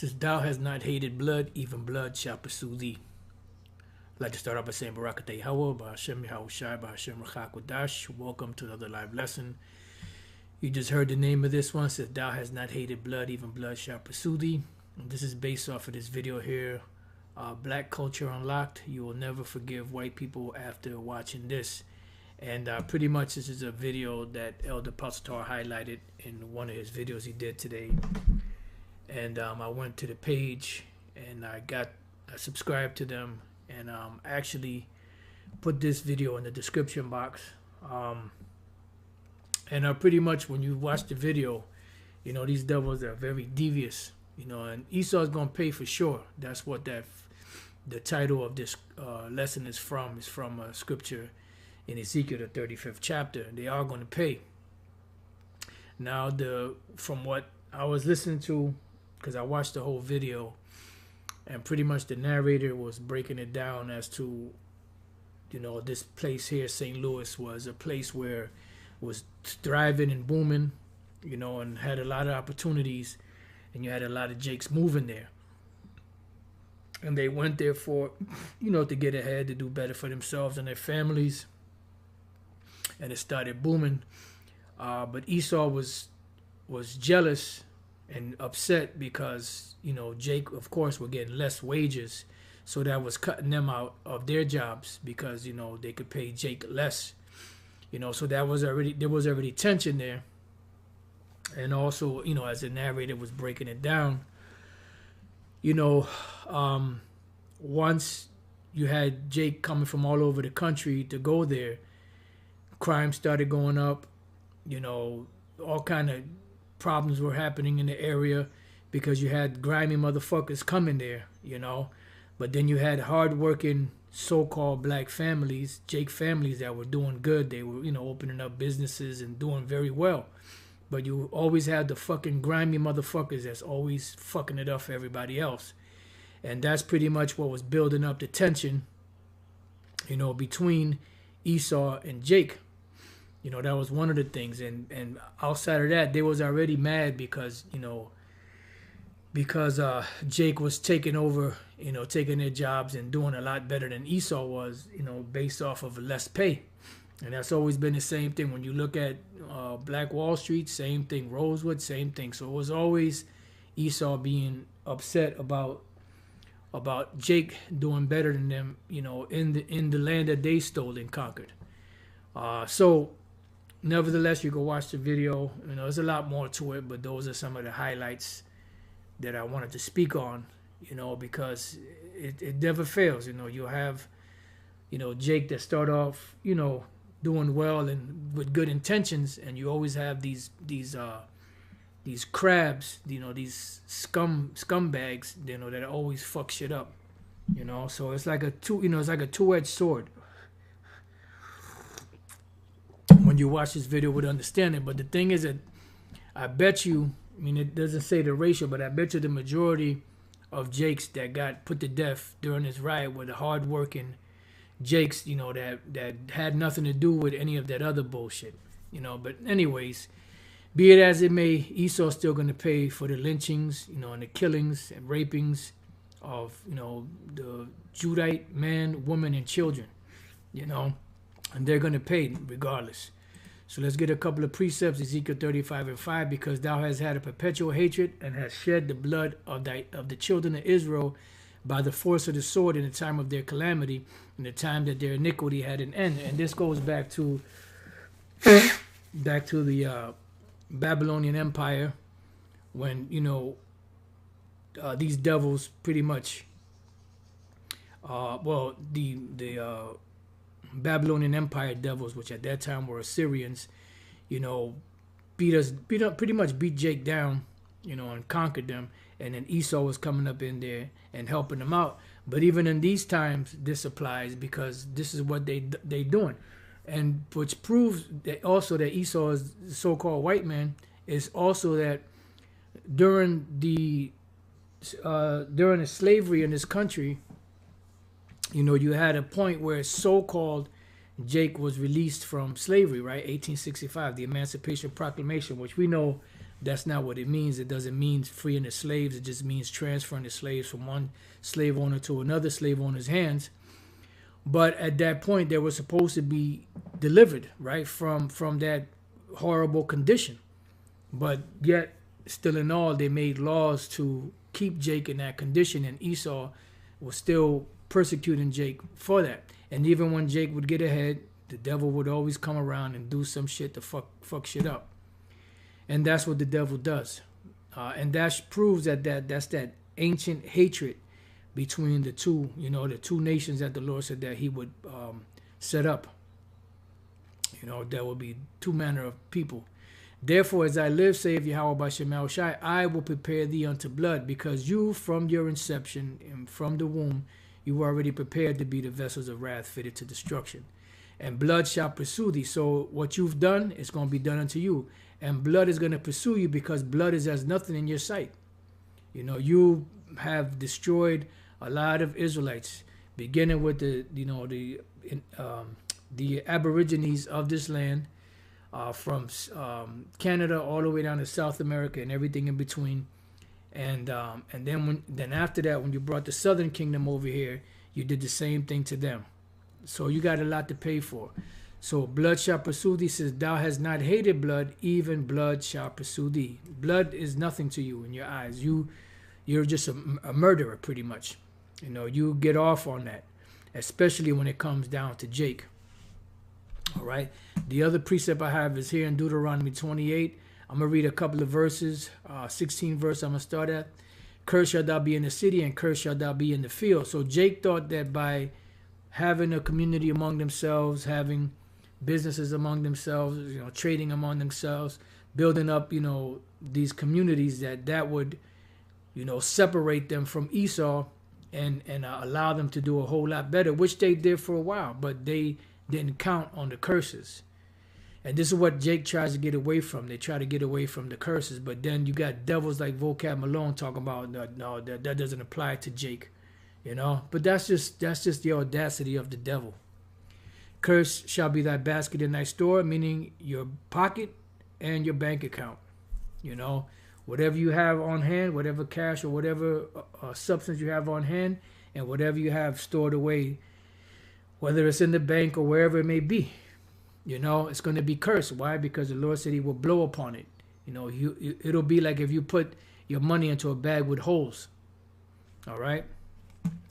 Since thou hast not hated blood, even blood shall pursue thee. I'd like to start off by saying Barakatay Hawa, Bahashem Yahushai, Bahashem Rachakwadash. Welcome to another live lesson. You just heard the name of this one. Says thou hast not hated blood, even blood shall pursue thee. And this is based off of this video here. Black Culture Unlocked. You will never forgive white people after watching this. And pretty much this is a video that Elder Pastor highlighted in one of his videos he did today. And I went to the page and I subscribed to them, and actually put this video in the description box. And pretty much when you watch the video, you know, these devils are very devious, you know, and Esau's going to pay for sure. That's what the title of this lesson is from a scripture in Ezekiel, the 35th chapter. They are going to pay. Now, from what I was listening to, because I watched the whole video, and pretty much the narrator was breaking it down as to, you know, this place here, St. Louis, was a place where it was thriving and booming, you know, and had a lot of opportunities, and you had a lot of Jakes moving there. And they went there for, you know, to get ahead, to do better for themselves and their families. And it started booming. But Esau was jealous and upset because, you know, Jake, of course, were getting less wages. So that was cutting them out of their jobs because, you know, they could pay Jake less. You know, so there was already tension there. And also, you know, as the narrator was breaking it down, you know, once you had Jake coming from all over the country to go there, crime started going up, you know, all kind of problems were happening in the area because you had grimy motherfuckers coming there, you know. But then you had hardworking so-called black families, Jake families, that were doing good. They were, you know, opening up businesses and doing very well. But you always had the fucking grimy motherfuckers that's always fucking it up for everybody else. And that's pretty much what was building up the tension, you know, between Esau and Jake. You know, that was one of the things. And outside of that, they was already mad because, you know, Jake was taking over, you know, taking their jobs and doing a lot better than Esau was, you know, based off of less pay. And that's always been the same thing. When you look at Black Wall Street, same thing. Rosewood, same thing. So it was always Esau being upset about Jake doing better than them, you know, in the land that they stole and conquered. So nevertheless, you go watch the video. You know, there's a lot more to it, but those are some of the highlights that I wanted to speak on, you know, because it never fails. You know, you'll have, you know, Jake that start off, you know, doing well and with good intentions, and you always have these crabs, you know, these scumbags, you know, that always fuck shit up, you know. So it's like a two-edged sword. When you watch this video, would understand it. But the thing is that I bet you, I mean, it doesn't say the ratio, but I bet you the majority of Jakes that got put to death during this riot were the hardworking Jakes, you know, that had nothing to do with any of that other bullshit, you know. But anyways, be it as it may, Esau's still going to pay for the lynchings, you know, and the killings and rapings of, you know, the Judite man, woman, and children, you know, and they're going to pay regardless. So let's get a couple of precepts, Ezekiel 35:5, because thou hast had a perpetual hatred and hast shed the blood of the children of Israel by the force of the sword in the time of their calamity, in the time that their iniquity had an end. And this goes back to the Babylonian Empire, when, you know, these devils pretty much, the Babylonian Empire devils, which at that time were Assyrians, you know, pretty much beat Jake down, you know, and conquered them. And then Esau was coming up in there and helping them out. But even in these times, this applies because this is what they doing. And which proves that also that Esau is the so-called white man is also that during the slavery in this country, you know, you had a point where so-called Jake was released from slavery, right? 1865, the Emancipation Proclamation, which we know That's not what it means. It doesn't mean freeing the slaves. It just means transferring the slaves from one slave owner to another slave owner's hands. But at that point, they were supposed to be delivered, right, from that horrible condition. But yet, still in all, they made laws to keep Jake in that condition, and Esau was still persecuting Jake for that. And even when Jake would get ahead, the devil would always come around and do some shit to fuck shit up. And that's what the devil does. And that proves that's that ancient hatred between the two, the two nations that the Lord said that he would set up. There will be two manner of people. Therefore, as I live, saith Yahweh by Shemel Shai, I will prepare thee unto blood, because you from your inception and from the womb, you were already prepared to be the vessels of wrath fitted to destruction. And blood shall pursue thee. So what you've done is going to be done unto you. And blood is going to pursue you, because blood is as nothing in your sight. You have destroyed a lot of Israelites, beginning with the Aborigines of this land, from Canada all the way down to South America and everything in between. And then after that, when you brought the Southern Kingdom over here, you did the same thing to them. So you got a lot to pay for. So blood shall pursue thee, says, thou hast not hated blood, even blood shall pursue thee. Blood is nothing to you in your eyes. You're just a murderer, pretty much. You get off on that, especially when it comes down to Jake. All right. The other precept I have is here in Deuteronomy 28. I'm going to read a couple of verses. 16 verse I'm going to start at. Cursed shalt thou be in the city, and cursed shalt thou be in the field. So Jake thought that by having a community among themselves, having businesses among themselves, trading among themselves, building up, these communities, that would, separate them from Esau and allow them to do a whole lot better, which they did for a while, but they didn't count on the curses. And this is what Jake tries to get away from. They try to get away from the curses, but then you got devils like Vocab Malone talking about, no, that doesn't apply to Jake, But that's just the audacity of the devil. Curse shall be thy basket in thy store, meaning your pocket and your bank account. Whatever you have on hand, whatever cash or whatever substance you have on hand, and whatever you have stored away, whether it's in the bank or wherever it may be, it's going to be cursed. Why? Because the Lord said he will blow upon it. It'll be like if you put your money into a bag with holes. All right.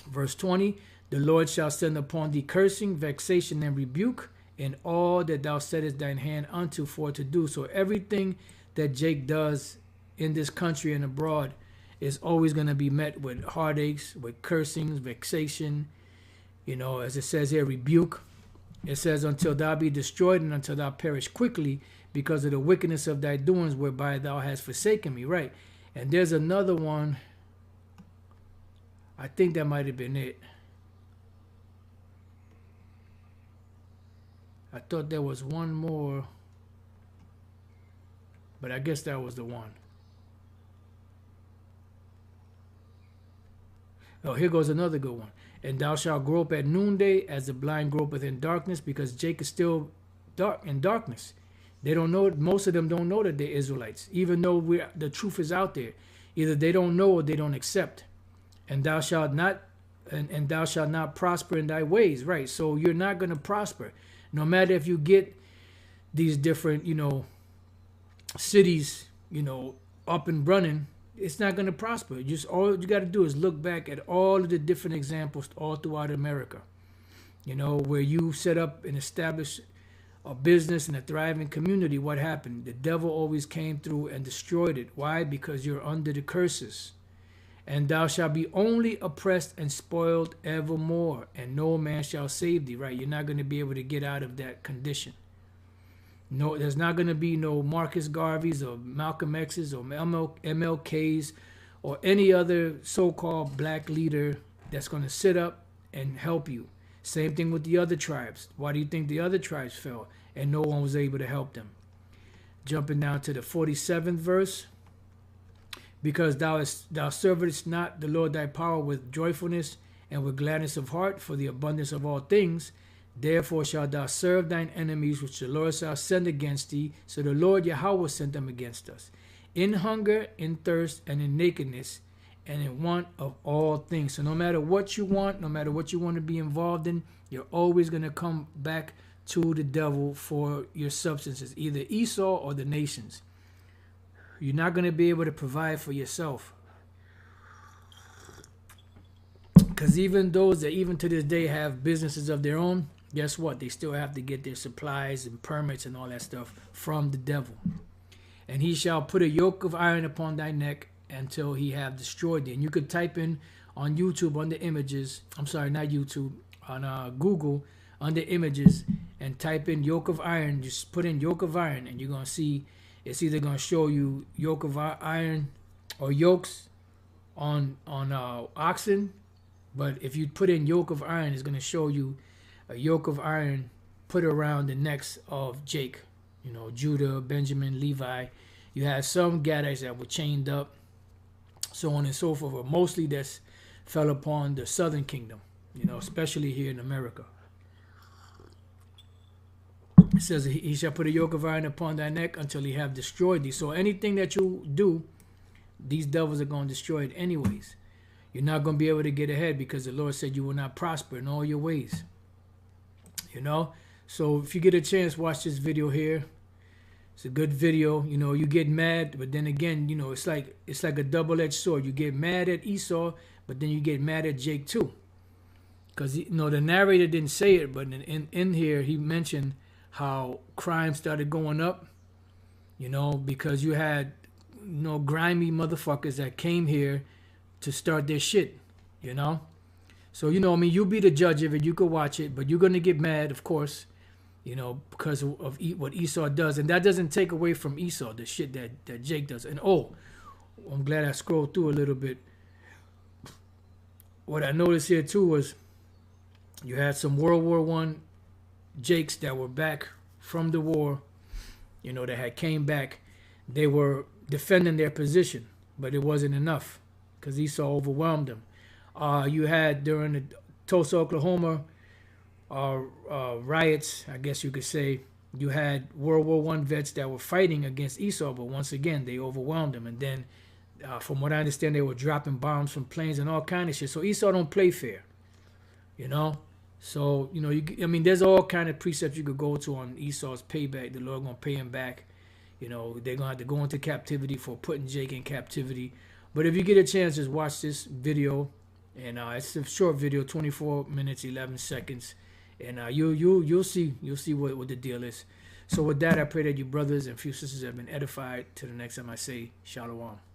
Verse 20, the Lord shall send upon thee cursing, vexation, and rebuke in all that thou settest thine hand unto for to do. So everything that Jake does in this country and abroad is always going to be met with heartaches, with cursings, vexation, as it says here, rebuke. It says, until thou be destroyed and until thou perish quickly because of the wickedness of thy doings whereby thou hast forsaken me. Right. And there's another one. I think that might have been it. I thought there was one more, but I guess that was the one. Oh, here goes another good one. And thou shalt grope at noonday as the blind gropeth in darkness, because Jake is still in darkness. They don't know. Most of them don't know that they're Israelites, even though the truth is out there. Either they don't know or they don't accept. And thou shalt not, and thou shalt not prosper in thy ways. Right. So you're not going to prosper, no matter if you get these different, cities, up and running. It's not going to prosper. Just all you got to do is look back at all of the different examples all throughout America, where you set up and establish a business and a thriving community. What happened? The devil always came through and destroyed it. Why? Because you're under the curses. And thou shalt be only oppressed and spoiled evermore, and no man shall save thee. Right? You're not going to be able to get out of that condition. No, there's not going to be no Marcus Garveys or Malcolm X's or MLKs or any other so-called black leader that's going to sit up and help you. Same thing with the other tribes. Why do you think the other tribes fell and no one was able to help them? Jumping down to the 47th verse. Because thou servest not the Lord thy power with joyfulness and with gladness of heart for the abundance of all things, therefore shalt thou serve thine enemies which the Lord shall send against thee. So the Lord Yahweh sent them against us. in hunger, in thirst, and in nakedness, and in want of all things. So no matter what you want, no matter what you want to be involved in, you're always going to come back to the devil for your substances, either Esau or the nations. You're not going to be able to provide for yourself. Because even those that even to this day have businesses of their own, guess what? They still have to get their supplies and permits and all that stuff from the devil. And he shall put a yoke of iron upon thy neck until he have destroyed thee. And you could type in on YouTube under images, I'm sorry, not YouTube, on Google under images, and type in yoke of iron. Just put in yoke of iron, and you're going to see it's either going to show you yoke of iron or yokes on oxen. But if you put in yoke of iron, it's going to show you a yoke of iron put around the necks of Jake, you know, Judah, Benjamin, Levi. You have some Gadites that were chained up, so on and so forth. But mostly this fell upon the southern kingdom, you know, especially here in America. It says, he shall put a yoke of iron upon thy neck until he have destroyed thee. So anything that you do, these devils are going to destroy it anyways. You're not going to be able to get ahead because the Lord said you will not prosper in all your ways. You know? So if you get a chance, watch this video here. It's a good video. You know, you get mad, but then again, you know, it's like a double-edged sword. You get mad at Esau, but then you get mad at Jake too. Because, you know, the narrator didn't say it, but in here he mentioned how crime started going up, you know, because you had, you know, grimy motherfuckers that came here to start their shit, you know. So, you know, I mean, you be the judge of it. You could watch it, but you're going to get mad, of course, you know, because of what Esau does. And that doesn't take away from Esau, the shit that Jake does. And, oh, I'm glad I scrolled through a little bit. What I noticed here, too, was you had some World War I Jakes that were back from the war, you know, that had came back. They were defending their position, but it wasn't enough because Esau overwhelmed them. You had during the Tulsa, Oklahoma riots, I guess you could say, you had World War I vets that were fighting against Esau, but once again, they overwhelmed them. And then, from what I understand, they were dropping bombs from planes and all kind of shit. So Esau don't play fair, you know? So, you know, I mean, there's all kind of precepts you could go to on Esau's payback. The Lord going to pay him back. You know, they're going to have to go into captivity for putting Jake in captivity. But if you get a chance, just watch this video. And it's a short video, 24 minutes, 11 seconds. And you'll see what the deal is. So with that, I pray that you brothers and few sisters have been edified. Till the next time I say, Shalom.